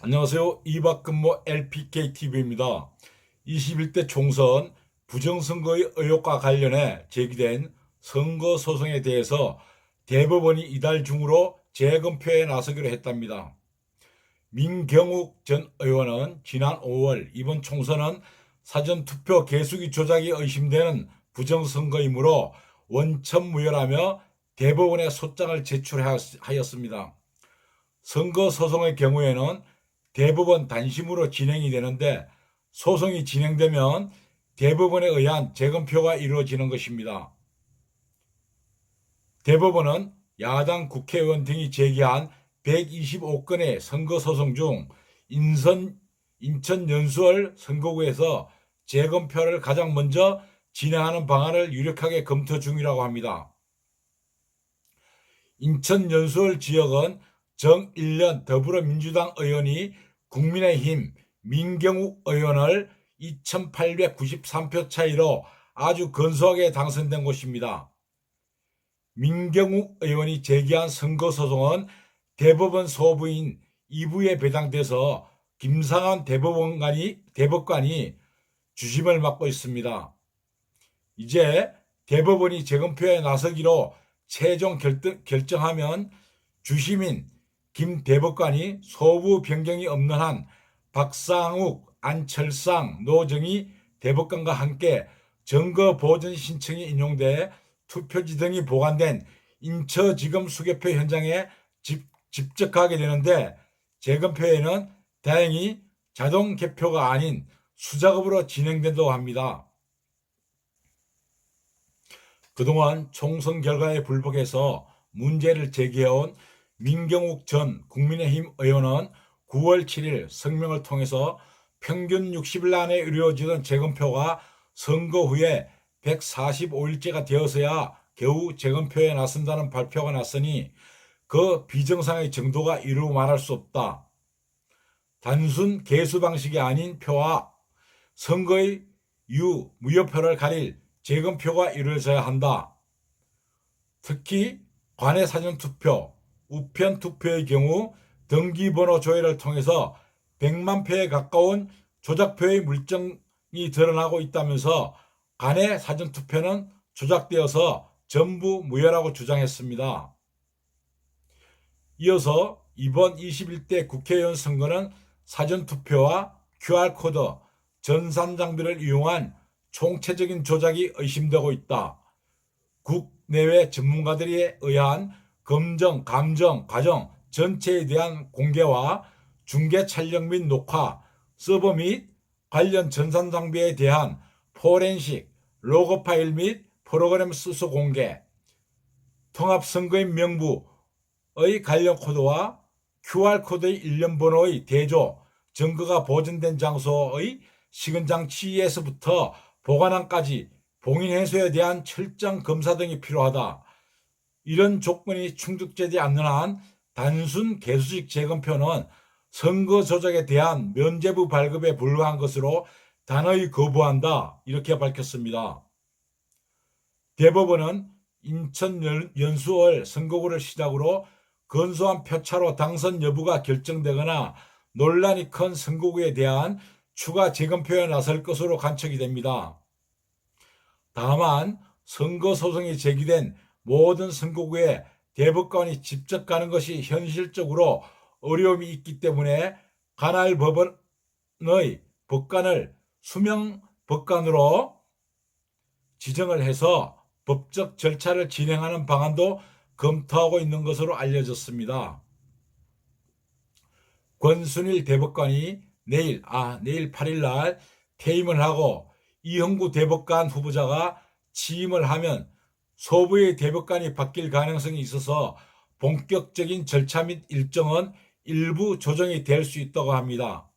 안녕하세요. 이박근모 LPKTV입니다. 21대 총선 부정선거의 의혹과 관련해 제기된 선거소송에 대해서 대법원이 이달 중으로 재검표에 나서기로 했답니다. 민경욱 전 의원은 지난 5월 이번 총선은 사전투표 개수기 조작이 의심되는 부정선거이므로 원천무효라며 대법원에 소장을 제출하였습니다. 선거소송의 경우에는 대법원 단심으로 진행이 되는데 소송이 진행되면 대법원에 의한 재검표가 이루어지는 것입니다. 대법원은 야당 국회의원 등이 제기한 125건의 선거소송 중 인천 연수원 선거구에서 재검표를 가장 먼저 진행하는 방안을 유력하게 검토 중이라고 합니다. 인천 연수원 지역은 정일련 더불어민주당 의원이 국민의힘 민경욱 의원을 2893표 차이로 아주 근소하게 당선된 곳입니다. 민경욱 의원이 제기한 선거소송은 대법원 소부인 2부에 배당돼서 김상환 대법관이 주심을 맡고 있습니다. 이제 대법원이 재검표에 나서기로 최종 결정하면 주심인 김 대법관이 소부 변경이 없는 한 박상욱, 안철상, 노정희 대법관과 함께 증거 보전 신청이 인용돼 투표지 등이 보관된 인처지검 수개표 현장에 집적하게 되는데 재검표에는 다행히 자동 개표가 아닌 수작업으로 진행된다고 합니다. 그동안 총선 결과에 불복해서 문제를 제기해온 민경욱 전 국민의힘 의원은 9월 7일 성명을 통해서 평균 60일 안에 이루어지던 재검표가 선거 후에 145일째가 되어서야 겨우 재검표에 나선다는 발표가 났으니 그 비정상의 정도가 이루 말할 수 없다. 단순 개수 방식이 아닌 표와 선거의 무효표를 가릴 재검표가 이루어져야 한다. 특히 관내 사전투표, 우편투표의 경우 등기번호 조회를 통해서 100만 표에 가까운 조작표의 물증이 드러나고 있다면서 관내 사전투표는 조작되어서 전부 무효라고 주장했습니다. 이어서 이번 21대 국회의원 선거는 사전투표와 QR코드, 전산장비를 이용한 총체적인 조작이 의심되고 있다. 국내외 전문가들에 의한 검정, 감정, 과정 전체에 대한 공개와 중계 촬영 및 녹화, 서버 및 관련 전산장비에 대한 포렌식, 로그 파일 및 프로그램 수수 공개, 통합선거인 명부의 관련 코드와 QR코드의 일련 번호의 대조, 증거가 보존된 장소의 식은장치에서부터 보관함까지 봉인 해소에 대한 철저한 검사 등이 필요하다. 이런 조건이 충족되지 않는 한 단순 개수식 재검표는 선거 조작에 대한 면죄부 발급에 불과한 것으로 단호히 거부한다. 이렇게 밝혔습니다. 대법원은 인천 연수원 선거구를 시작으로 근소한 표차로 당선 여부가 결정되거나 논란이 큰 선거구에 대한 추가 재검표에 나설 것으로 관측이 됩니다. 다만 선거소송이 제기된 모든 선거구에 대법관이 직접 가는 것이 현실적으로 어려움이 있기 때문에 관할 법원의 법관을 수명 법관으로 지정을 해서 법적 절차를 진행하는 방안도 검토하고 있는 것으로 알려졌습니다. 권순일 대법관이 내일 8일 날 퇴임을 하고 이형구 대법관 후보자가 취임을 하면 소부의 대법관이 바뀔 가능성이 있어서 본격적인 절차 및 일정은 일부 조정이 될 수 있다고 합니다.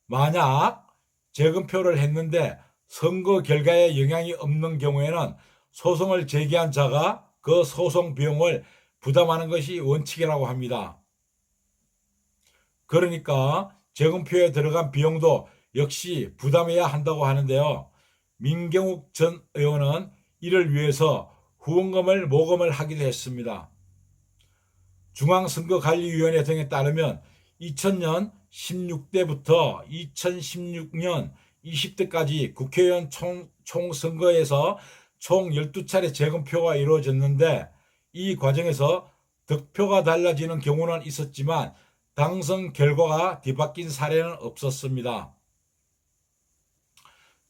만약 재검표를 했는데 선거 결과에 영향이 없는 경우에는 소송을 제기한 자가 그 소송 비용을 부담하는 것이 원칙이라고 합니다. 그러니까 재검표에 들어간 비용도 역시 부담해야 한다고 하는데요. 민경욱 전 의원은 이를 위해서 후원금을 모금을 하기도 했습니다. 중앙선거관리위원회 등에 따르면 2000년 16대부터 2016년 20대까지 국회의원 총선거에서 총 12차례 재검표가 이루어졌는데 이 과정에서 득표가 달라지는 경우는 있었지만 당선 결과가 뒤바뀐 사례는 없었습니다.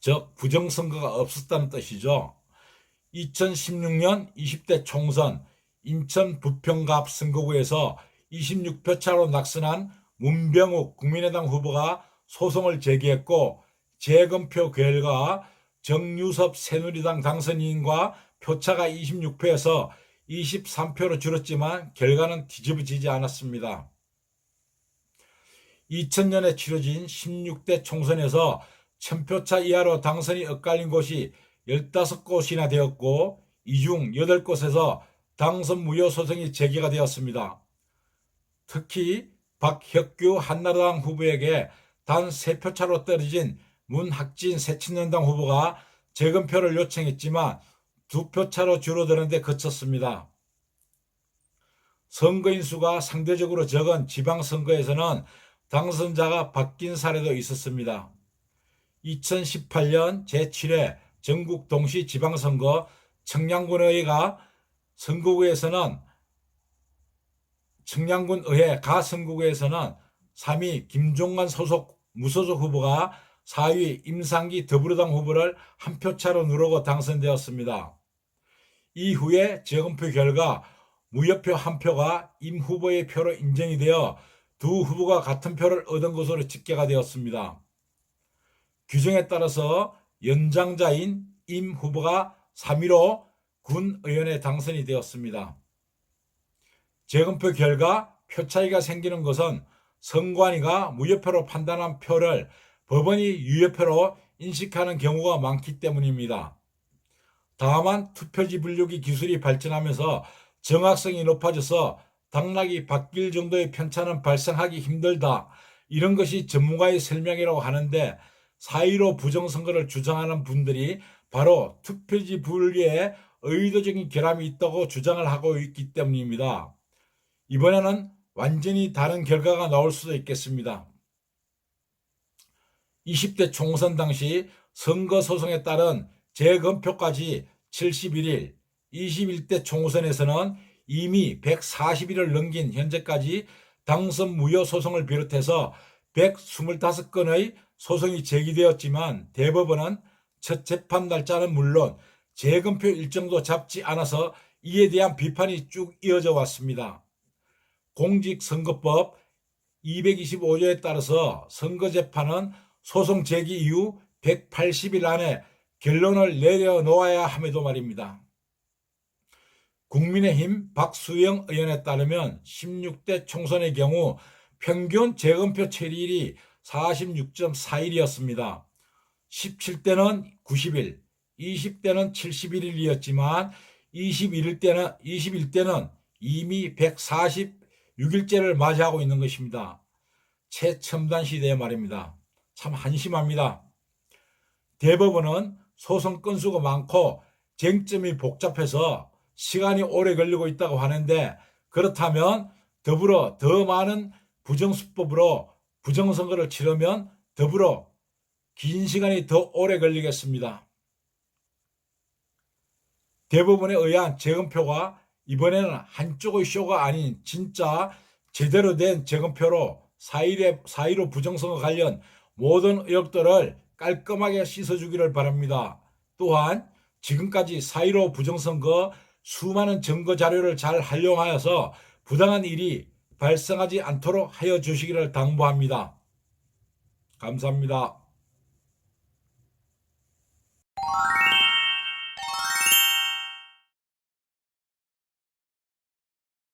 즉 부정선거가 없었다는 뜻이죠. 2016년 20대 총선 인천 부평갑 선거구에서 26표 차로 낙선한 문병욱 국민의당 후보가 소송을 제기했고 재검표 결과 정유섭 새누리당 당선인과 표차가 26표에서 23표로 줄었지만 결과는 뒤집어지지 않았습니다. 2000년에 치러진 16대 총선에서 1000표차 이하로 당선이 엇갈린 곳이 15곳이나 되었고 이 중 8곳에서 당선 무효 소송이 제기가 되었습니다. 특히 박혁규 한나라당 후보에게 단 3표 차로 떨어진 문학진 새친년당 후보가 재검표를 요청했지만 2표 차로 줄어드는 데 그쳤습니다. 선거인 수가 상대적으로 적은 지방선거에서는 당선자가 바뀐 사례도 있었습니다. 2018년 제7회 전국 동시 지방선거 청량군의회가 선거구에서는 청량군의회 가선거구에서는 3위 김종관 소속 무소속 후보가 4위 임상기 더불어당 후보를 한 표 차로 누르고 당선되었습니다. 이후에 재검표 결과 무효표 한 표가 임 후보의 표로 인정이 되어 두 후보가 같은 표를 얻은 것으로 집계가 되었습니다. 규정에 따라서 연장자인 임 후보가 3위로 군의원에 당선이 되었습니다. 재검표 결과 표 차이가 생기는 것은 선관위가 무효표로 판단한 표를 법원이 유효표로 인식하는 경우가 많기 때문입니다. 다만 투표지 분류기 기술이 발전하면서 정확성이 높아져서 당락이 바뀔 정도의 편차는 발생하기 힘들다. 이런 것이 전문가의 설명이라고 하는데 4.15 부정선거를 주장하는 분들이 바로 투표지 분류에 의도적인 결함이 있다고 주장을 하고 있기 때문입니다. 이번에는 완전히 다른 결과가 나올 수도 있겠습니다. 20대 총선 당시 선거소송에 따른 재검표까지 71일, 21대 총선에서는 이미 140일을 넘긴 현재까지 당선 무효 소송을 비롯해서 125건의 소송이 제기되었지만 대법원은 첫 재판 날짜는 물론 재검표 일정도 잡지 않아서 이에 대한 비판이 쭉 이어져 왔습니다. 공직선거법 225조에 따라서 선거재판은 소송 제기 이후 180일 안에 결론을 내려놓아야 함에도 말입니다. 국민의힘 박수영 의원에 따르면 16대 총선의 경우 평균 재검표 처리일이 46.4일이었습니다. 17대는 90일, 20대는 71일이었지만 21대는 이미 146일째를 맞이하고 있는 것입니다. 최첨단 시대의 말입니다. 참 한심합니다. 대법원은 소송 건수가 많고 쟁점이 복잡해서 시간이 오래 걸리고 있다고 하는데 그렇다면 더불어 더 많은 부정수법으로 부정선거를 치르면 더불어 긴 시간이 더 오래 걸리겠습니다. 대법원에 의한 재검표가 이번에는 한쪽의 쇼가 아닌 진짜 제대로 된 재검표로 4.15 부정선거 관련 모든 의혹들을 깔끔하게 씻어주기를 바랍니다. 또한 지금까지 4.15 부정선거 수많은 증거 자료를 잘 활용하여서 부당한 일이 발생하지 않도록 하여 주시기를 당부합니다. 감사합니다.